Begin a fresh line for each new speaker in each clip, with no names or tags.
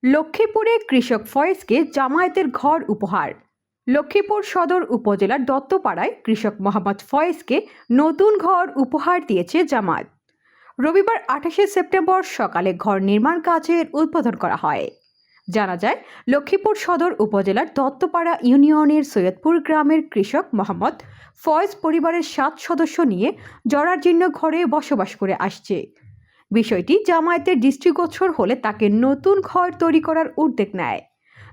লক্ষ্মীপুরে কৃষক ফয়েজকে জামায়াতের ঘর উপহার। লক্ষ্মীপুর সদর উপজেলার দত্তপাড়ায় কৃষক মোহাম্মদ ফয়েজকে নতুন ঘর উপহার দিয়েছে জামায়াত। রবিবার 28শে সেপ্টেম্বর সকালে ঘর নির্মাণ কাজের উদ্বোধন করা হয়। জানা যায়, লক্ষ্মীপুর সদর উপজেলার দত্তপাড়া ইউনিয়নের সৈয়দপুর গ্রামের কৃষক মোহাম্মদ ফয়েজ পরিবারের 7 সদস্য নিয়ে জরাজীর্ণ ঘরে বসবাস করে আসছে। বিষয়টি জামায়াতের দৃষ্টিগোচর হলে তাকে নতুন ঘর তৈরি করার উদ্যোগ নেয়।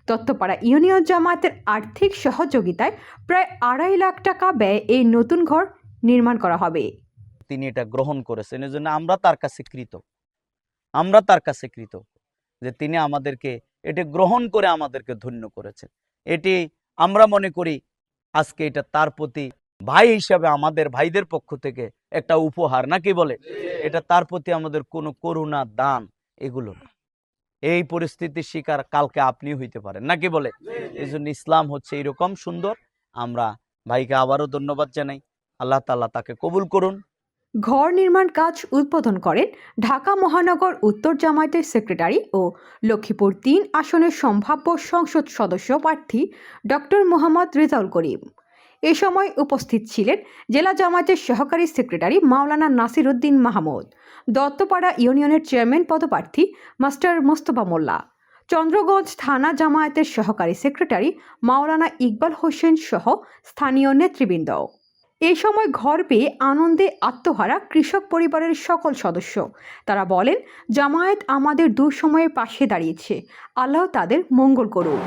দত্তপাড়া ইউনিয়ন জামায়াতের আর্থিক সহযোগিতায় প্রায় 2.5 লাখ টাকা ব্যয়ে এই নতুন ঘর নির্মাণ করা হবে।
তিনি এটা গ্রহণ করেছেন, এজন্য আমরা তার কাছে কৃত যে তিনি আমাদেরকে এটি গ্রহণ করে আমাদেরকে ধন্য করেছেন। এটি আমরা মনে করি আজকে এটা তার প্রতি ভাই হিসাবে আমাদের ভাইদের পক্ষ থেকে একটা উপহার, নাকি বলে? এটা তার প্রতি আমাদের কোনো করুণা দান এগুলো না। এই পরিস্থিতির শিকার কালকে আপনি হইতে পারেন, নাকি বলে? এই জন্য ইসলাম হচ্ছে এরকম সুন্দর। আমরা ভাইকে আবারও ধন্যবাদ জানাই। আল্লাহ তাআলা তাকে কবুল করুন।
ঘর নির্মাণ কাজ উদ্বোধন করেন ঢাকা মহানগর উত্তর জামায়াতের সেক্রেটারি ও লক্ষ্মীপুর 3 আসনের সম্ভাব্য সংসদ সদস্য প্রার্থী ডক্টর মোহাম্মদ রেজাউল করিম। এ সময় উপস্থিত ছিলেন জেলা জামায়াতের সহকারী সেক্রেটারি মাওলানা নাসির উদ্দিন মাহমুদ, দত্তপাড়া ইউনিয়নের চেয়ারম্যান পদপ্রার্থী মাস্টার মোস্তফা মোল্লা, চন্দ্রগঞ্জ থানা জামায়াতের সহকারী সেক্রেটারি মাওলানা ইকবাল হোসেন সহ স্থানীয় নেতৃবৃন্দ। এ সময় ঘর পেয়ে আনন্দে আত্মহারা কৃষক পরিবারের সকল সদস্য। তারা বলেন, জামায়াত আমাদের দুঃসময়ে পাশে দাঁড়িয়েছে, আল্লাহ তাদের মঙ্গল করুন।